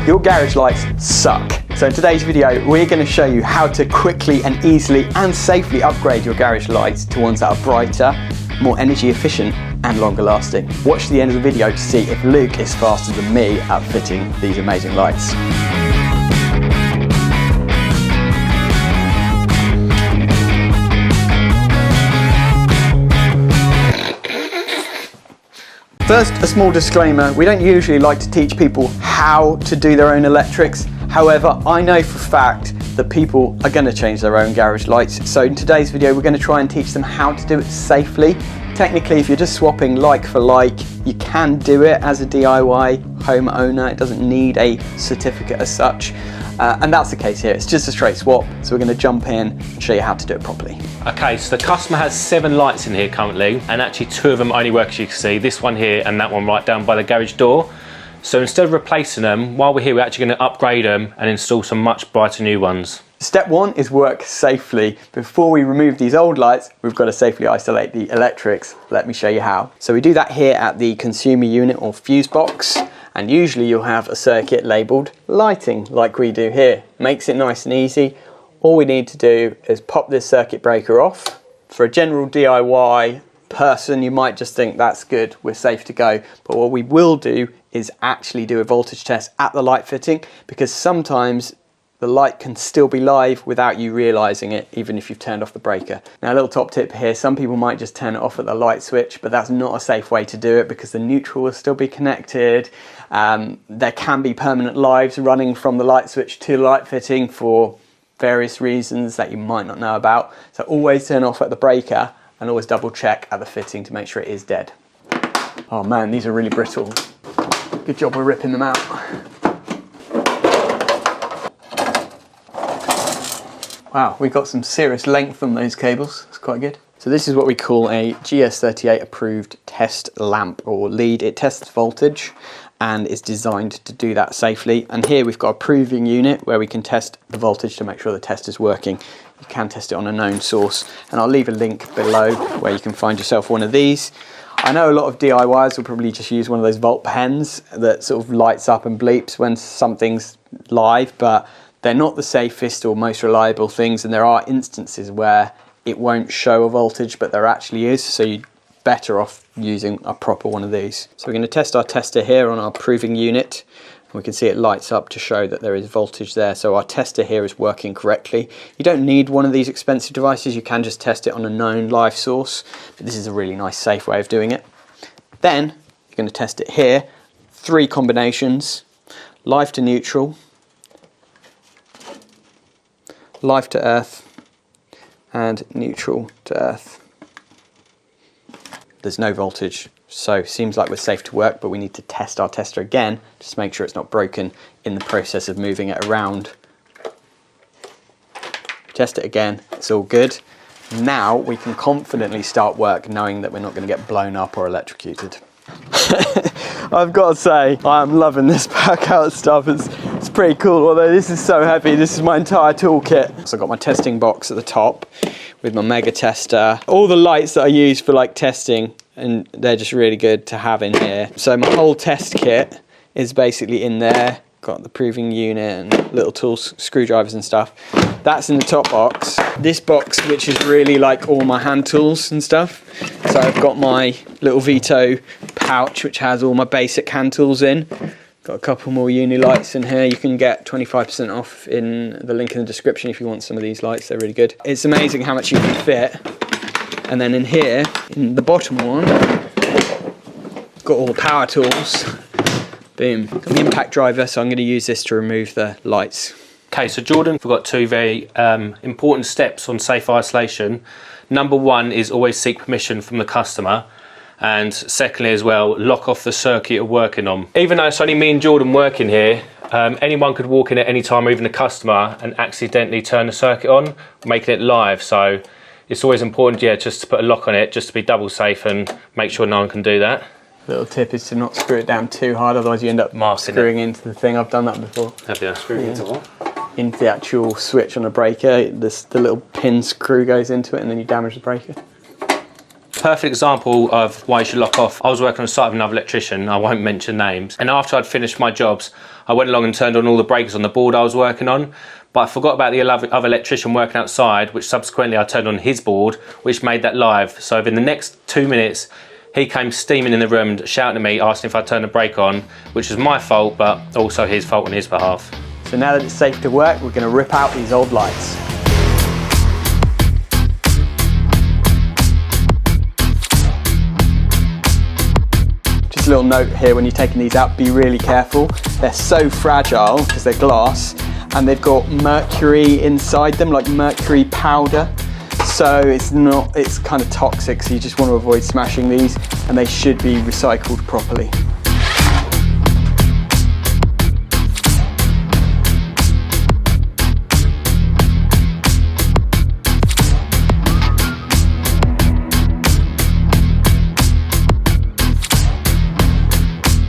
Your garage lights suck. So in today's video, we're going to show you how to quickly and easily and safely upgrade your garage lights to ones that are brighter, more energy efficient and longer lasting. Watch the end of the video to see if Luke is faster than me at fitting these amazing lights. First, a small disclaimer, we don't usually like to teach people how to do their own electrics. However, I know for a fact that people are going to change their own garage lights. So in today's video, we're going to try and teach them how to do it safely. Technically, if you're just swapping like for like, you can do it as a DIY homeowner. It doesn't need a certificate as such. And that's the case here. It's just a straight swap. So we're going to jump in and show you how to do it properly. Okay, so the customer has 7 lights in here currently, and actually 2 of them only work, as you can see. This one here and that one right down by the garage door. So instead of replacing them, while we're here, we're actually going to upgrade them and install some much brighter new ones. Step 1 is work safely. Before we remove these old lights, we've got to safely isolate the electrics. Let me show you how. So we do that here at the consumer unit or fuse box. And usually you'll have a circuit labelled lighting like we do here. Makes it nice and easy. All we need to do is pop this circuit breaker off. For a general DIY person, you might just think that's good, we're safe to go. But what we will do is actually do a voltage test at the light fitting, because sometimes the light can still be live without you realising it, even if you've turned off the breaker. Now, a little top tip here, some people might just turn it off at the light switch, but that's not a safe way to do it because the neutral will still be connected. There can be permanent lives running from the light switch to the light fitting for various reasons that you might not know about. So always turn off at the breaker and always double check at the fitting to make sure it is dead. Oh man, these are really brittle. Good job we're ripping them out. Wow, we've got some serious length on those cables. It's quite good. So this is what we call a GS38 approved test lamp or lead. It tests voltage and is designed to do that safely. And here we've got a proving unit where we can test the voltage to make sure the test is working. You can test it on a known source. And I'll leave a link below where you can find yourself one of these. I know a lot of DIYers will probably just use one of those volt pens that sort of lights up and bleeps when something's live, but they're not the safest or most reliable things, and there are instances where it won't show a voltage, but there actually is, so you're better off using a proper one of these. So we're going to test our tester here on our proving unit. We can see it lights up to show that there is voltage there, so our tester here is working correctly. You don't need one of these expensive devices, you can just test it on a known live source, but this is a really nice safe way of doing it. Then you're going to test it here, 3 combinations, live to neutral, live to earth and neutral to earth. There's no voltage, so seems like we're safe to work, but we need to test our tester again just to make sure it's not broken in the process of moving it around. Test it again, it's all good. Now we can confidently start work knowing that we're not going to get blown up or electrocuted. I've got to say, I am loving this Packout stuff. It's pretty cool, although this is so heavy. This is my entire toolkit. So I've got my testing box at the top with my mega tester. All the lights that I use for like testing, and they're just really good to have in here. So my whole test kit is basically in there. Got the proving unit and little tools, screwdrivers and stuff. That's in the top box. This box, which is really like all my hand tools and stuff. So I've got my little Vito pouch, which has all my basic hand tools in. Got a couple more uni lights in here. You can get 25% off in the link in the description if you want some of these lights. They're really good. It's amazing how much you can fit. And then in here, in the bottom one, got all the power tools. Boom. Got the impact driver, so I'm going to use this to remove the lights. Okay, so Jordan, we've got 2 very important steps on safe isolation. Number 1 is always seek permission from the customer. And secondly as well, lock off the circuit you're working on. Even though it's only me and Jordan working here, anyone could walk in at any time, or even a customer, and accidentally turn the circuit on, making it live. So it's always important, yeah, just to put a lock on it, just to be double safe and make sure no one can do that. Little tip is to not screw it down too hard, otherwise you end up screwing into the thing. I've done that before. Have you? Screwing into what? Into the actual switch on a breaker. The little pin screw goes into it and then you damage the breaker. Perfect example of why you should lock off. I was working on site with another electrician, I won't mention names, and after I'd finished my jobs, I went along and turned on all the breakers on the board I was working on, but I forgot about the other electrician working outside, which subsequently I turned on his board, which made that live. So within the next 2 minutes, he came steaming in the room, shouting at me, asking if I'd turn the brake on, which was my fault, but also his fault on his behalf. So now that it's safe to work, we're going to rip out these old lights. Just a little note here, when you're taking these out, be really careful. They're so fragile because they're glass, and they've got mercury inside them, like mercury powder. So it's kind of toxic, so you just want to avoid smashing these, and they should be recycled properly.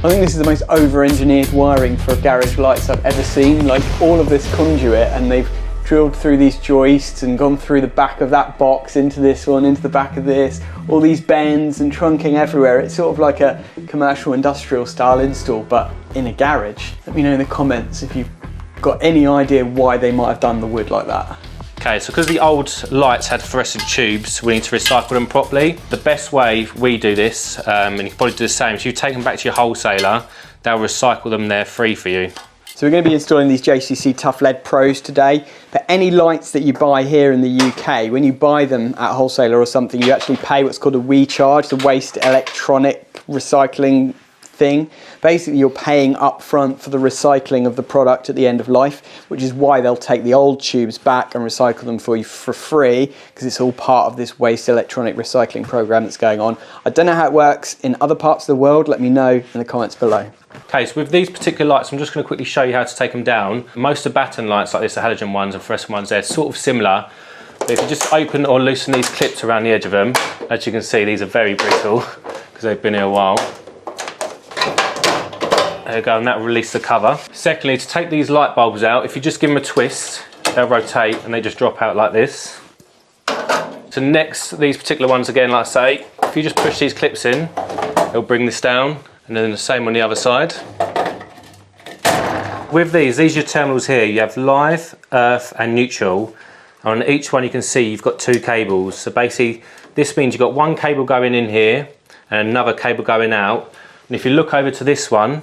I think this is the most over-engineered wiring for garage lights I've ever seen. Like, all of this conduit, and they've drilled through these joists and gone through the back of that box into this one, into the back of this, all these bends and trunking everywhere. It's sort of like a commercial industrial style install, but in a garage. Let me know in the comments if you've got any idea why they might have done the wood like that. Okay, so because the old lights had fluorescent tubes, we need to recycle them properly. The best way we do this, and you can probably do the same, is you take them back to your wholesaler, they'll recycle them there free for you. So we're going to be installing these JCC Tough LED Pros today. For any lights that you buy here in the UK, when you buy them at wholesaler or something, you actually pay what's called a WE charge, the waste electronic recycling thing. Basically, you're paying up front for the recycling of the product at the end of life, which is why they'll take the old tubes back and recycle them for you for free, because it's all part of this waste electronic recycling program that's going on. I don't know how it works in other parts of the world. Let me know in the comments below. Okay, so with these particular lights, I'm just going to quickly show you how to take them down. Most of the batten lights like this, the halogen ones and fluorescent ones, they're sort of similar. But if you just open or loosen these clips around the edge of them, as you can see, these are very brittle because they've been here a while. There you go, and that will release the cover. Secondly, to take these light bulbs out, if you just give them a twist, they'll rotate and they just drop out like this. So next, these particular ones again, like I say, if you just push these clips in, it'll bring this down. And then the same on the other side. With these are your terminals here. You have live, earth and neutral. On each one you can see you've got two cables. So basically this means you've got one cable going in here and another cable going out. And if you look over to this one,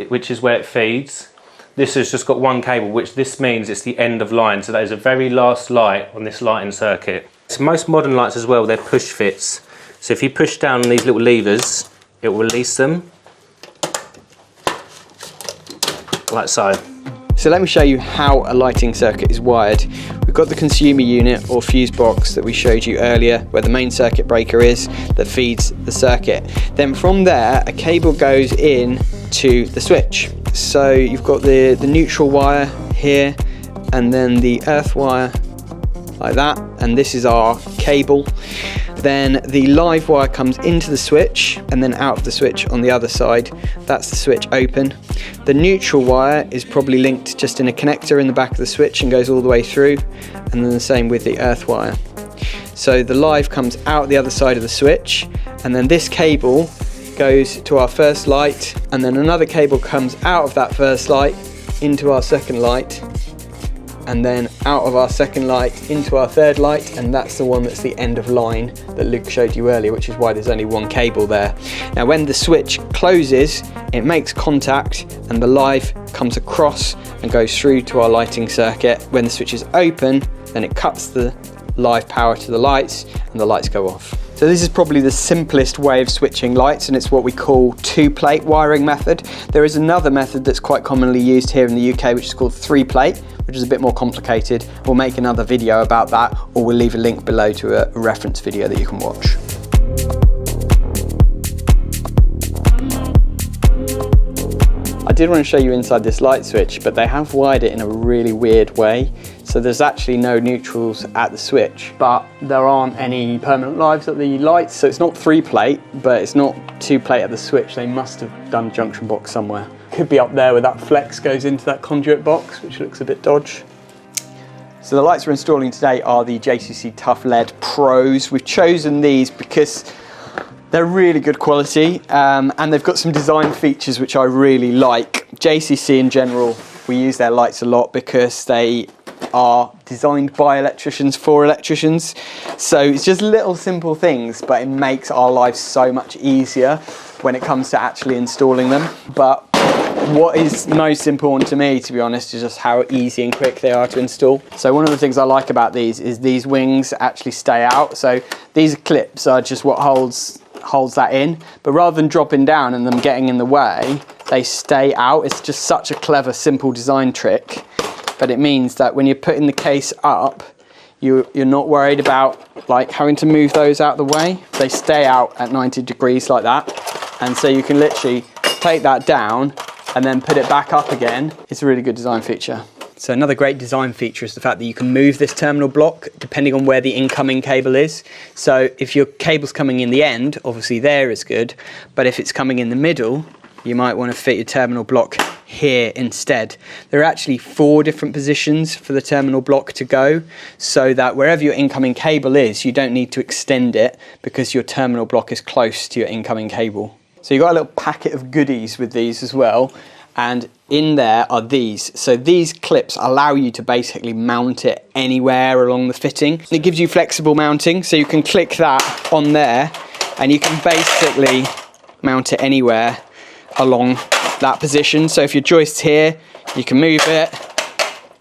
which is where it feeds, this has just got one cable, which this means it's the end of line. So that is the very last light on this lighting circuit. So most modern lights as well, they're push fits. So if you push down on these little levers, it will release them. Like so. So let me show you how a lighting circuit is wired. We've got the consumer unit or fuse box that we showed you earlier, where the main circuit breaker is that feeds the circuit. Then from there, a cable goes in to the switch. So you've got the neutral wire here, and then the earth wire like that, and this is our cable. Then the live wire comes into the switch and then out of the switch on the other side. That's the switch open. The neutral wire is probably linked just in a connector in the back of the switch and goes all the way through, and then the same with the earth wire. So the live comes out the other side of the switch, and then this cable goes to our first light, and then another cable comes out of that first light into our second light, and then out of our second light into our third light, and that's the one that's the end of line that Luke showed you earlier, which is why there's only one cable there. Now when the switch closes, it makes contact and the live comes across and goes through to our lighting circuit. When the switch is open, then it cuts the live power to the lights and the lights go off. So this is probably the simplest way of switching lights, and it's what we call two-plate wiring method. There is another method that's quite commonly used here in the UK, which is called three-plate, which is a bit more complicated. We'll make another video about that, or we'll leave a link below to a reference video that you can watch. I did want to show you inside this light switch, but they have wired it in a really weird way. So there's actually no neutrals at the switch, but there aren't any permanent lives at the lights. So it's not three-plate, but it's not two-plate at the switch. They must have done junction box somewhere. Could be up there where that flex goes into that conduit box, which looks a bit dodge. So the lights we're installing today are the JCC Tough LED Pros. We've chosen these because they're really good quality and they've got some design features which I really like. JCC in general, we use their lights a lot because they are designed by electricians for electricians. So it's just little simple things, but it makes our lives so much easier when it comes to actually installing them. But what is most important to me, to be honest, is just how easy and quick they are to install. So one of the things I like about these is these wings actually stay out. So these clips are just what holds that in, but rather than dropping down and them getting in the way, they stay out. It's just such a clever, simple design trick. But it means that when you're putting the case up, you're not worried about like having to move those out of the way. They stay out at 90 degrees like that. And so you can literally take that down and then put it back up again. It's a really good design feature. So another great design feature is the fact that you can move this terminal block depending on where the incoming cable is. So if your cable's coming in the end, obviously there is good, but if it's coming in the middle, you might want to fit your terminal block here instead. There are actually 4 different positions for the terminal block to go, so that wherever your incoming cable is, you don't need to extend it because your terminal block is close to your incoming cable. So you've got a little packet of goodies with these as well, and in there are these. So these clips allow you to basically mount it anywhere along the fitting. It gives you flexible mounting, so you can click that on there and you can basically mount it anywhere along that position. So if your joist's here, you can move it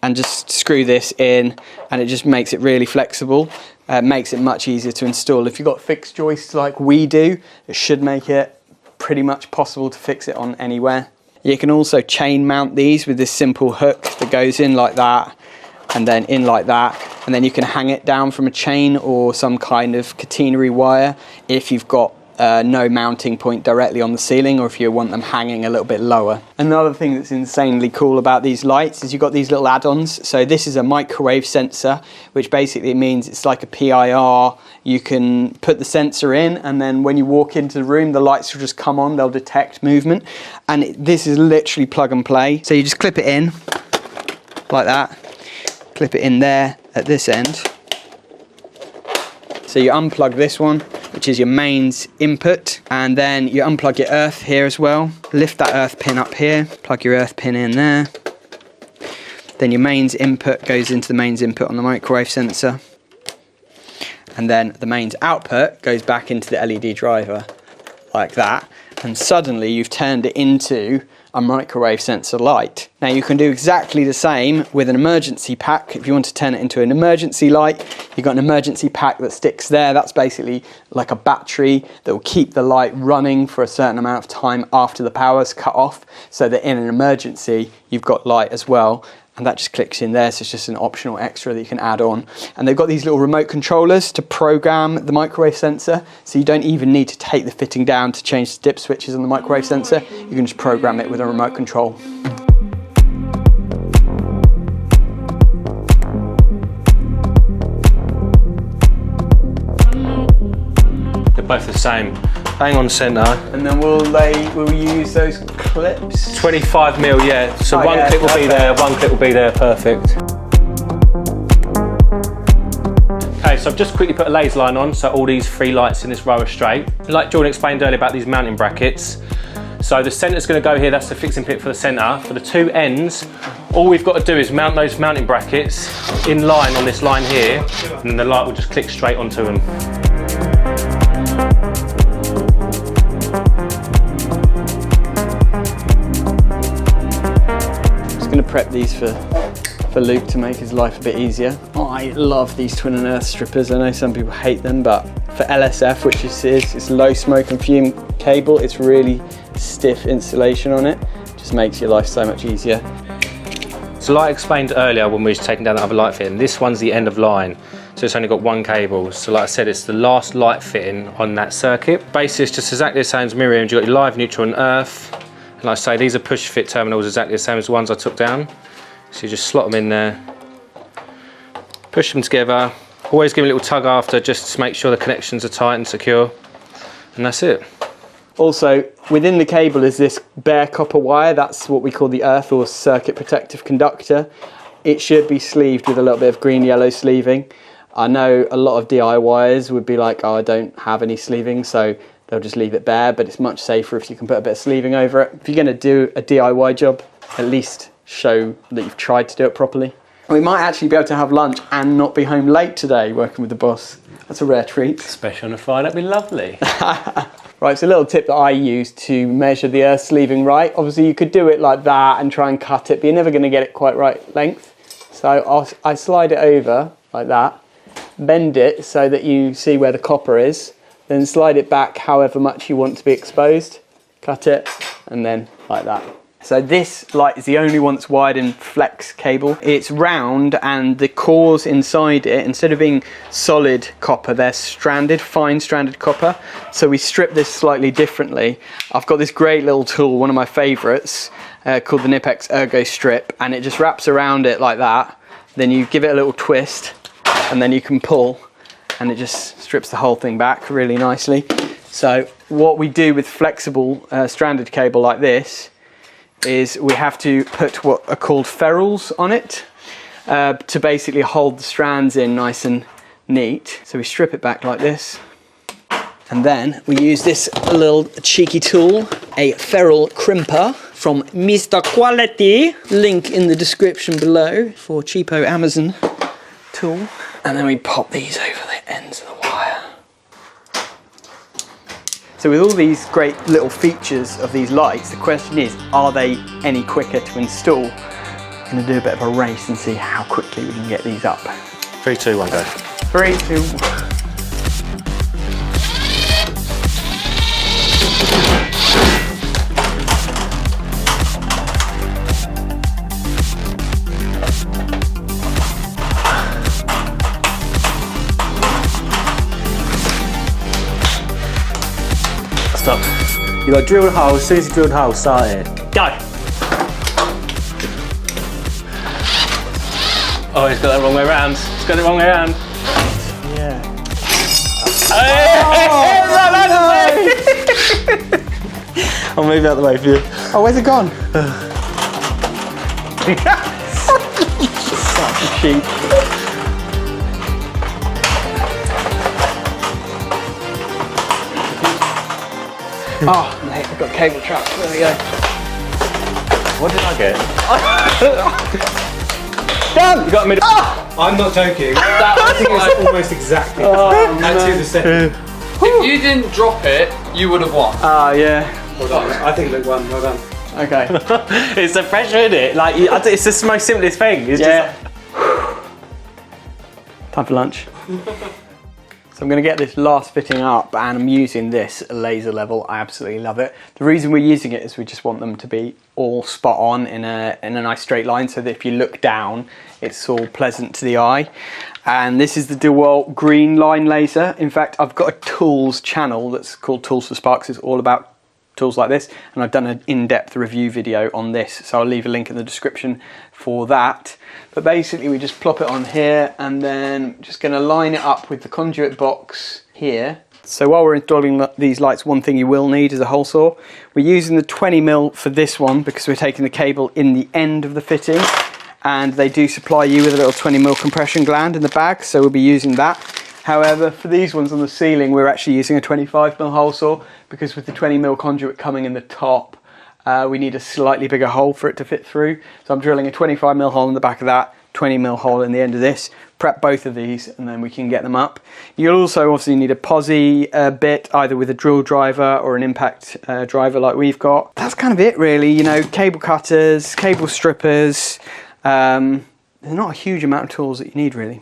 and just screw this in, and it just makes it really flexible. Makes it much easier to install. If you've got fixed joists like we do, it should make it pretty much possible to fix it on anywhere. You can also chain mount these with this simple hook that goes in like that and then in like that, and then you can hang it down from a chain or some kind of catenary wire if you've got no mounting point directly on the ceiling, or if you want them hanging a little bit lower. Another thing that's insanely cool about these lights is you've got these little add-ons. So this is a microwave sensor, which basically means it's like a PIR. You can put the sensor in, and then when you walk into the room, the lights will just come on, they'll detect movement. And this is literally plug and play. So you just clip it in like that, clip it in there at this end. So you unplug this one, which is your mains input, and then you unplug your earth here as well. Lift that earth pin up here, plug your earth pin in there. Then your mains input goes into the mains input on the microwave sensor. And then the mains output goes back into the LED driver, like that. And suddenly you've turned it into a microwave sensor light. Now you can do exactly the same with an emergency pack. If you want to turn it into an emergency light, you've got an emergency pack that sticks there. That's basically like a battery that will keep the light running for a certain amount of time after the power's cut off, so that in an emergency you've got light as well. And that just clicks in there, so it's just an optional extra that you can add on. And they've got these little remote controllers to program the microwave sensor, so you don't even need to take the fitting down to change the dip switches on the microwave sensor. You can just program it with a remote control. They're both the same. Bang on centre. And then will you use those clips? 25mm, yeah. So one clip will be there, one clip will be there, perfect. Okay, so I've just quickly put a laser line on, so all these 3 lights in this row are straight. Like Jordan explained earlier about these mounting brackets. So the centre's going to go here, that's the fixing pit for the centre. For the 2 ends, all we've got to do is mount those mounting brackets in line on this line here, and then the light will just click straight onto them. Going to prep these for Luke to make his life a bit easier. I love these twin and earth strippers. I know some people hate them, but for LSF, which this is, it's low smoke and fume cable, it's really stiff insulation on it. Just makes your life so much easier. So like I explained earlier when we were taking down the other light fitting, this one's the end of line. So it's only got 1 cable. So like I said, it's the last light fitting on that circuit. Basically, it's just exactly the same as mirror image. You've got your live, neutral and earth. And like I say, these are push fit terminals exactly the same as the ones I took down. So you just slot them in there, push them together, always give them a little tug after just to make sure the connections are tight and secure, and that's it. Also, within the cable is this bare copper wire. That's what we call the earth or circuit protective conductor. it should be sleeved with a little bit of green-yellow sleeving. I know a lot of DIYers would be like, oh, I don't have any sleeving, so they'll just leave it bare, but it's much safer if you can put a bit of sleeving over it. If you're going to do a DIY job, at least show that you've tried to do it properly. We might actually be able to have lunch and not be home late today working with the boss. That's a rare treat. Especially on a Friday, that'd be lovely. Right, it's a little tip that I use to measure the earth sleeving right. Obviously you could do it like that and try and cut it, but you're never going to get it quite right length. So I slide it over like that, bend it so that you see where the copper is, then slide it back however much you want to be exposed, cut it, and then like that. So this light is the only one that's wired in flex cable. It's round and the cores inside it, instead of being solid copper, they're stranded, fine stranded copper. So we strip this slightly differently. I've got this great little tool, one of my favorites, called the Nipex Ergo Strip, and it just wraps around it like that. Then you give it a little twist and then you can pull and it just strips the whole thing back really nicely. So what we do with flexible stranded cable like this is we have to put what are called ferrules on it to basically hold the strands in nice and neat. So we strip it back like this, and then we use this little cheeky tool, a ferrule crimper from Mr. Quality, link in the description below for cheapo Amazon tool, and then we pop these over the ends of the wire. So with all these great little features of these lights, the question is, are they any quicker to install? I'm going to do a bit of a race and see how quickly we can get these up. 3, 2, 1, go. 3, 2, 1. Stop. You got drilled hole, as soon as you drilled hole, start it. Go! Oh, he's got that wrong way around. He's got it wrong way around. Yeah. Oh, I'll move out the way for you. Oh, where's it gone? Such a cheat. Oh, mate, I've got cable traps. There we go. What did I get? Done! You got me. I'm not joking. I think it's almost exactly to the second. If you didn't drop it, you would have won. Ah, yeah. Well done. I think Luke won. Well done. Okay. It's the pressure, isn't it? Like, it's the most simplest thing. It's Yeah. just. Time for lunch. So I'm going to get this last fitting up, and I'm using this laser level. I absolutely love it. The reason we're using it is we just want them to be all spot on in a nice straight line, so that if you look down, it's all pleasant to the eye. And this is the DeWalt green line laser. In fact, I've got a tools channel that's called Tools for Sparks. It's all about tools like this, and I've done an in-depth review video on this, so I'll leave a link in the description for that. But basically we just plop it on here, and then just going to line it up with the conduit box here. So while we're installing these lights, one thing you will need is a hole saw. We're using the 20mm for this one because we're taking the cable in the end of the fitting, and they do supply you with a little 20mm compression gland in the bag, so we'll be using that. However, for these ones on the ceiling, we're actually using a 25mm hole saw, because with the 20mm conduit coming in the top, we need a slightly bigger hole for it to fit through. So I'm drilling a 25mm hole in the back of that, 20mm hole in the end of this, prep both of these, and then we can get them up. You'll also obviously need a posi bit, either with a drill driver or an impact driver like we've got. That's kind of it really, you know, cable cutters, cable strippers. There's not a huge amount of tools that you need really.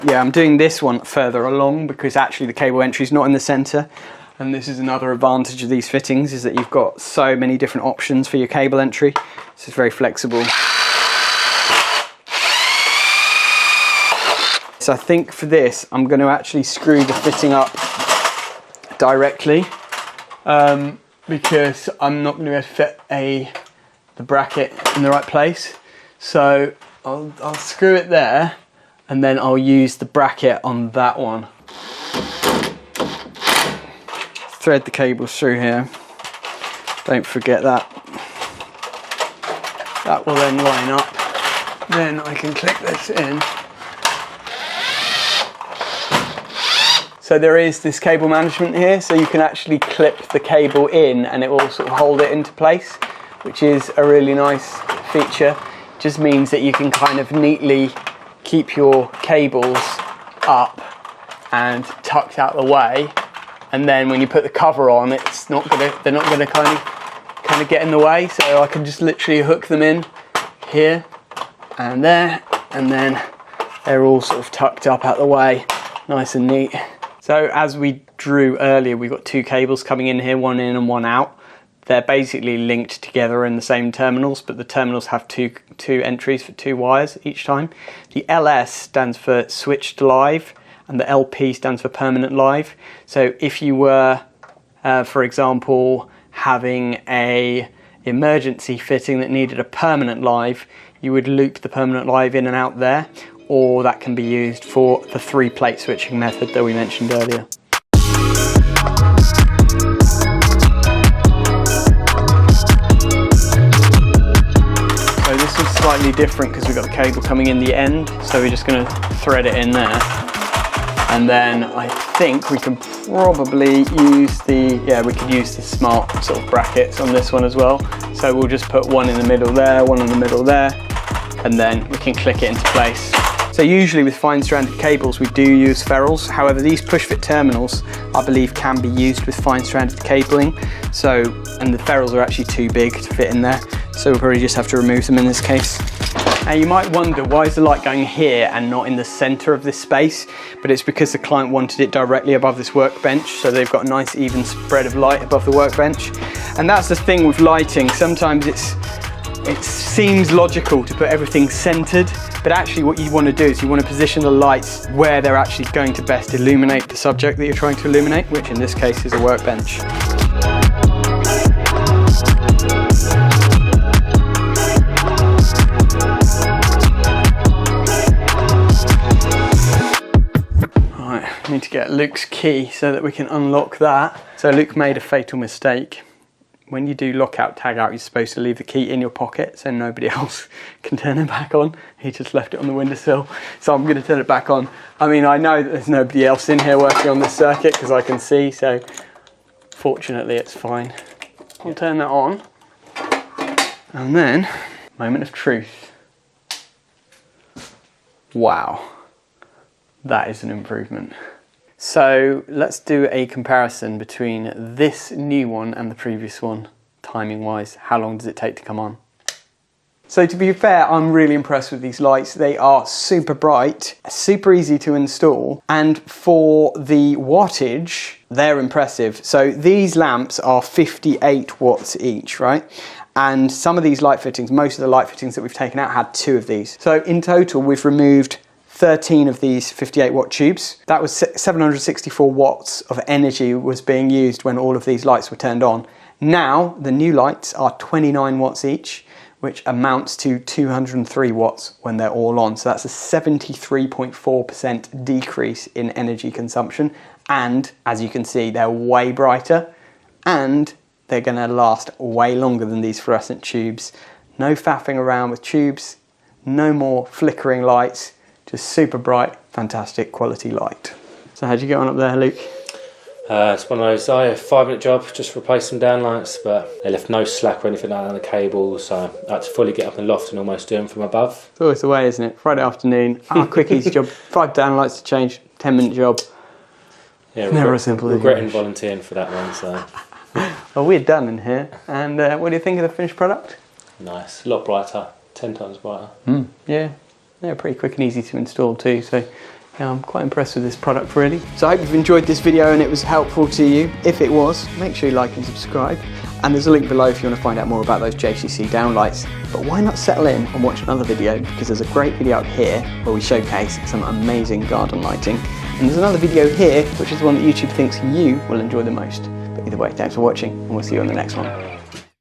Yeah, I'm doing this one further along because actually the cable entry is not in the center, and this is another advantage of these fittings, is that you've got so many different options for your cable entry. This is very flexible. So I think for this I'm going to actually screw the fitting up directly because I'm not going to be able to fit the bracket in the right place. So I'll screw it there, and then I'll use the bracket on that one. Thread the cables through here. Don't forget that. That will then line up. Then I can click this in. So there is this cable management here, so you can actually clip the cable in and it will sort of hold it into place, which is a really nice feature. Just means that you can kind of neatly keep your cables up and tucked out the way, and then when you put the cover on, they're not gonna kind of get in the way. So I can just literally hook them in here and there, and then they're all sort of tucked up out the way, nice and neat. So as we drew earlier, we've got two cables coming in here, one in and one out. They're basically linked together in the same terminals, but the terminals have two entries for 2 wires each time. The LS stands for switched live, and the LP stands for permanent live. So if you were, for example, having a emergency fitting that needed a permanent live, you would loop the permanent live in and out there, or that can be used for the 3-plate switching method that we mentioned earlier. So this is slightly different because we've got the cable coming in the end, so we're just going to thread it in there. And then I think we can probably use we could use the smart sort of brackets on this one as well. So we'll just put one in the middle there, one in the middle there, and then we can click it into place. So usually with fine stranded cables we do use ferrules. However, these push fit terminals I believe can be used with fine stranded cabling. And the ferrules are actually too big to fit in there. So we'll probably just have to remove them in this case. Now you might wonder, why is the light going here and not in the center of this space? But it's because the client wanted it directly above this workbench, so they've got a nice even spread of light above the workbench. And that's the thing with lighting. Sometimes it seems logical to put everything centered, but actually what you want to do is you want to position the lights where they're actually going to best illuminate the subject that you're trying to illuminate, which in this case is a workbench. Right, need to get Luke's key so that we can unlock that. So Luke made a fatal mistake. When you do lockout, tag out, you're supposed to leave the key in your pocket so nobody else can turn it back on. He just left it on the windowsill. So I'm going to turn it back on. I mean, I know that there's nobody else in here working on this circuit because I can see, so fortunately it's fine. I'll turn that on. And then, moment of truth. Wow, that is an improvement. So let's do a comparison between this new one and the previous one, timing wise. How long does it take to come on? So to be fair, I'm really impressed with these lights. They are super bright, super easy to install, and for the wattage, they're impressive. So these lamps are 58 watts each, right? And some of these light fittings, most of the light fittings that we've taken out had 2 of these. So in total, we've removed 13 of these 58 watt tubes. That was 764 watts of energy was being used when all of these lights were turned on. Now, the new lights are 29 watts each, which amounts to 203 watts when they're all on. So that's a 73.4% decrease in energy consumption. And as you can see, they're way brighter and they're gonna last way longer than these fluorescent tubes. No faffing around with tubes, no more flickering lights, just super bright, fantastic quality light. So how'd you get on up there, Luke? It's one of those, a 5-minute job, just replace some downlights, but they left no slack or anything like that on the cables, so I had to fully get up in the loft and almost do them from above. It's always the way, isn't it? Friday afternoon, quick, easy job, 5 downlights to change, 10-minute job. Yeah, never as simple as regretting volunteering for that one, so. Well, we're done in here, and what do you think of the finished product? Nice, a lot brighter, 10 times brighter. Yeah, they're pretty quick and easy to install too, so yeah, I'm quite impressed with this product really. So I hope you've enjoyed this video and it was helpful to you. If it was, make sure you like and subscribe, and there's a link below if you want to find out more about those JCC downlights. But why not settle in and watch another video, because there's a great video up here where we showcase some amazing garden lighting, and there's another video here which is the one that YouTube thinks you will enjoy the most. But either way, thanks for watching and we'll see you on the next one.